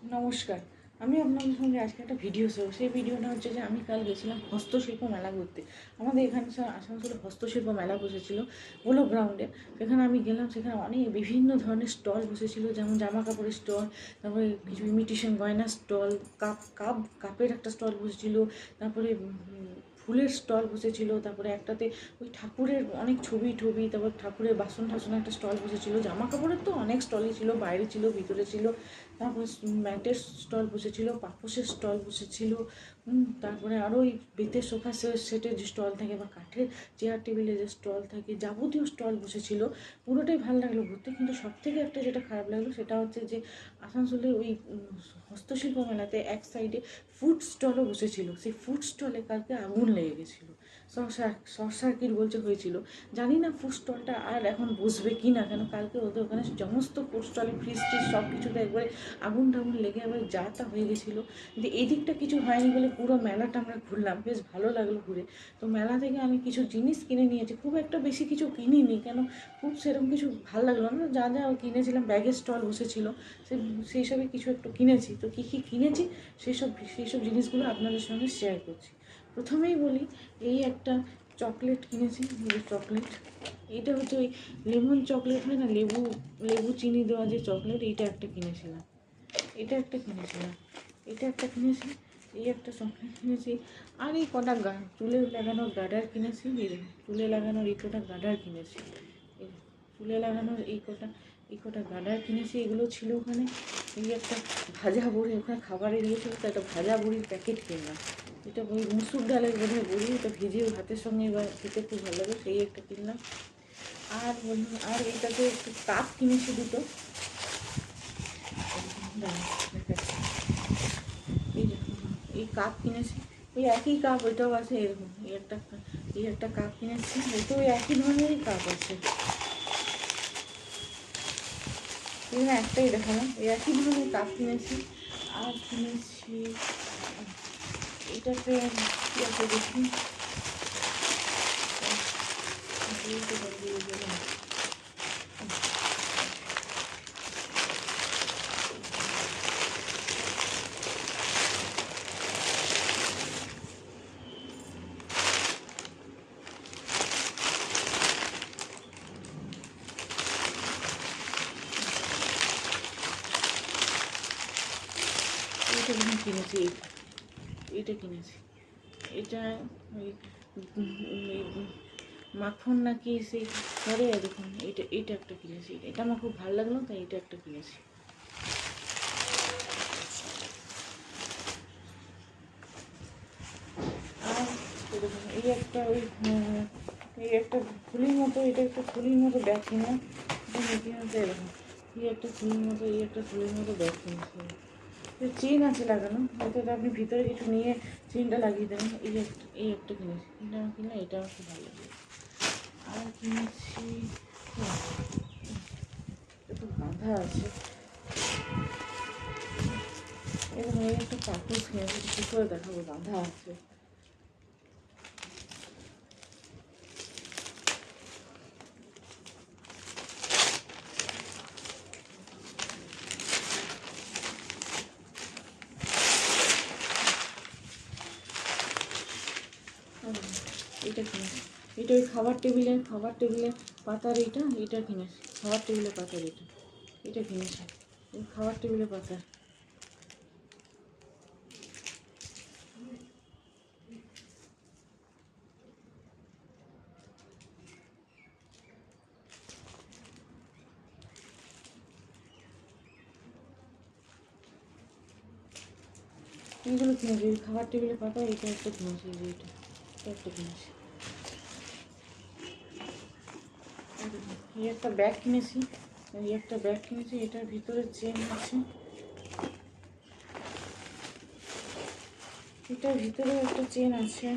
নমস্কার, আমি আপনাদের সঙ্গে আজকে একটা ভিডিও শেয়ার। সেই ভিডিওটা হচ্ছে যে আমি কাল গেছিলাম হস্তশিল্প মেলা ঘুরতে। আমাদের এখানে আসানসোলে হস্তশিল্প মেলা বসেছিল পোলো গ্রাউন্ডে। সেখানে আমি গেলাম, সেখানে অনেক বিভিন্ন ধরনের স্টল বসেছিল, যেমন জামা কাপড়ের স্টল, তারপরে কিছু ইমিটেশন গয়নার স্টল, কাপের একটা স্টল বসেছিল, তারপরে ফুলের স্টল বসেছিল, তারপরে একটাতে ওই ঠাকুরের অনেক ছবি, তারপর ঠাকুরের বাসন টাসন একটা স্টল বসেছিল। জামা কাপড়ের তো অনেক স্টলই ছিল, বাইরে ছিল, ভিতরে ছিল। তারপর ম্যাটের স্টল বসেছিল, পাপোশের স্টল বসেছিল, তারপরে আরও ওই বেতের সোফা সেটের যে স্টল থাকে বা কাঠের চেয়ার টেবিলের যে স্টল থাকে, যাবতীয় স্টল বসেছিল। পুরোটাই ভালো লাগলো ঘুরতে। কিন্তু সবথেকে একটা যেটা খারাপ লাগলো সেটা হচ্ছে যে আসানসোলের ওই হস্তশিল্প মেলাতে এক সাইডে ফুড স্টলও বসেছিল। সেই ফুড স্টলে কালকে আগুন লেগে গেছিলো, শর্ট সার্কিট বলছে হয়েছিল। জানি না ফুড স্টলটা আর এখন বসবে কি না, কেন কালকে ওদের ওখানে সমস্ত ফুড স্টলে ফ্রিজ ট্রিজ সব কিছুতে একবারে আগুন টাগুন লেগে একবারে যা তা হয়ে গেছিলো। কিন্তু এই দিকটা কিছু হয়নি বলে পুরো মেলাটা আমরা ঘুরলাম, বেশ ভালো লাগলো ঘুরে। তো মেলা থেকে আমি কিছু জিনিস কিনে নিয়েছি, খুব একটা বেশি কিছু কিনিনি, কেন খুব সেরকম কিছু ভালো লাগলো না। যা যা কিনেছিলাম, ব্যাগের স্টল বসেছিলো, সেই সবই কিছু একটু কিনেছি। তো কী কী কিনেছি সেই সব জিনিসগুলো আপনাদের সঙ্গে শেয়ার করছি। প্রথমেই বলি, এই একটা চকলেট কিনেছি, চকলেট। এটা হচ্ছে ওই লেমন চকলেট হয় না, লেবু লেবু চিনি দেওয়া যে চকলেট, এইটা একটা কিনেছিলাম। এটা একটা কিনেছিলাম, এটা একটা কিনেছি, এই একটা চকলেট কিনেছি। আর এই কটা চুলে লাগানোর গার্ডার কিনেছি, চুলে লাগানোর এই কটা গার্ডার কিনেছি, চুলে লাগানোর এই কটা গার্ডার কিনেছি। এগুলো ছিল ওখানে। এই একটা ভাজা বড়ি, ওখানে খাবারে দিয়েছিল, তো একটা ভাজা বড়ির প্যাকেট কিনলাম। এটা ওই মুসুর ডালের বোধহয় বড়ি, এটা ভিজে ভাতের সঙ্গে বা খেতে খুব ভালো লাগে, সেই একটা কিনলাম। আর এইটাতে একটু কাপ কিনেছি দুটো। এই কাপ কিনেছি, ওই একই কাপ, ওইটাও আছে এরকম। এই একটা কাপ কিনেছি, ওইটাও একই ধরনেরই কাপ আছে। এখানে একটাই দেখালাম, এই একই ধরনের কাপ কিনেছি। আর কিনেছি এটাতে কী আছে দেখি, এইটা কিনেছি, এইটা কিনেছি। এটা ওই মাখন নাকি সেই করে, দেখুন এটা একটা কিনেছি। এটা আমার খুব ভালো লাগলো, তাই এটা একটা কিনেছি। আর দেখুন এই একটা ফুলির মতো, এটা একটা ফুলির মতো ব্যাগ কিনা, এটা কিনেছে এরকম। এই একটা ফুলির মতো ব্যাগ কিনেছি। চেন আছে লাগানো, হয়তো আপনি ভিতরে কিছু নিয়ে চেনটা লাগিয়ে দেবেন। এই একটা কিনেছি, এটা আমার কিনলে, এটা আমার খুব ভালো লাগে। আর কিনেছি, একটু বাঁধা আছে এরকম। এই একটা পাপোশ কিনেছি, কী করে দেখাবো, বাঁধা আছে। এটা কিনেছি, এটা ওই খাবার টেবিলের পাতার, এটা কিনেছি, খাবার টেবিলের পাতার, এটা কিনেছি, ওই খাবার টেবিলের পাতা। এইগুলো কিনেছি, ওই খাবার টেবিলের পাতা, এটা একটা কিনেছি, এটা একটা কিনেছি। এই একটা ব্যাগ কিনেছি, এটার ভিতরে চেন আছে, এটার ভিতরে একটা চেন আছে।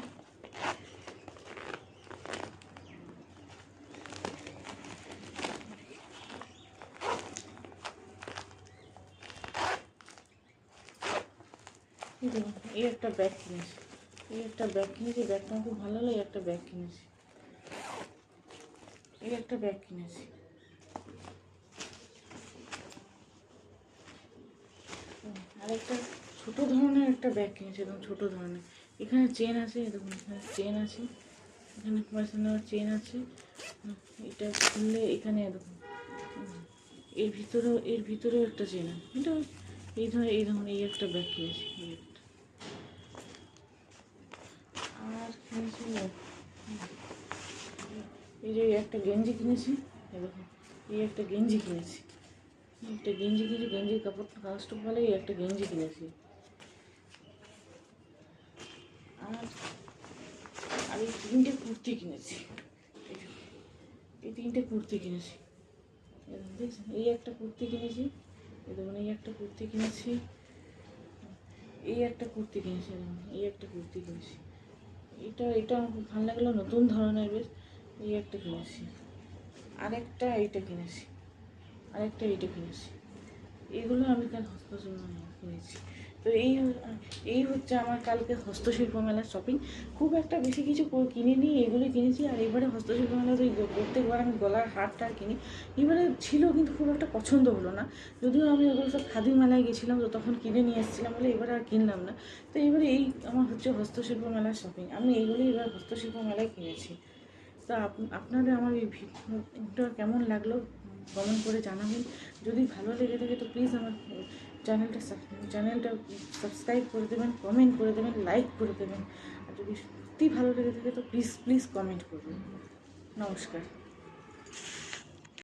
এই একটা ব্যাগ কিনেছি, ব্যাগটা আমার খুব ভালো লাগে। একটা ব্যাগ কিনেছি, এই একটা ব্যাগ কিনেছি। আর একটা ছোটো ধরনের একটা ব্যাগ কিনেছি, এরকম ছোটো ধরনের। এখানে চেন আছে, দেখুন এখানে চেন আছে, এখানে পয়সা নেওয়ার চেন আছে। এটা খুললে এখানে দেখুন এর ভিতরেও একটা চেন আছে। এটা এই ধরুন এই একটা ব্যাগ কিনেছি, এই একটা। আর কিনেছি এই যে একটা গেঞ্জি কিনেছি, এই দেখুন এই একটা গেঞ্জি কিনেছি, গেঞ্জির কাগজটা ভালো, এই একটা গেঞ্জি কিনেছি। আর আর এই তিনটে কুর্তি কিনেছি, এই তিনটে কুর্তি কিনেছি। দেখছেন, এই একটা কুর্তি কিনেছি, এই দেখুন এই একটা কুর্তি কিনেছি, এই একটা কুর্তি কিনেছি, দেখুন এই একটা কুর্তি কিনেছি। এটা আমার খুব ভালো লাগলো, নতুন ধরনের বেশ। এই একটা কিনেছি, আরেকটা এইটা কিনেছি, এইটা কিনেছি। এগুলো আমি কাল হস্তশিল্প মেলা কিনেছি। তো এই হচ্ছে আমার কালকে হস্তশিল্প মেলার শপিং। খুব একটা বেশি কিছু কিনিনি, এগুলো কিনেছি। আর এবারে হস্তশিল্প মেলাতে প্রত্যেকবার আমি গলার হারটা কিনি, এবারে ছিল কিন্তু খুব একটা পছন্দ হলো না। যদিও আমি ওগুলো সব খাদি মেলায় গেছিলাম, তো তখন কিনে নিয়ে এসেছিলাম বলে এবারে আর কিনলাম না। তো এবারে এই আমার হচ্ছে হস্তশিল্প মেলার শপিং, আমি এইগুলোই এবার হস্তশিল্প মেলায় কিনেছি। তা আপনাদের আমার এই ভিডিওটা কেমন লাগলো কমেন্ট করে জানাবেন। যদি ভালো লেগে থাকে তো প্লিজ আমার চ্যানেলটা সাবস্ক্রাইব করে দেবেন, কমেন্ট করে দেবেন, লাইক করে দেবেন। আর যদি সত্যি ভালো লেগে থাকে তো প্লিজ কমেন্ট করবেন। নমস্কার।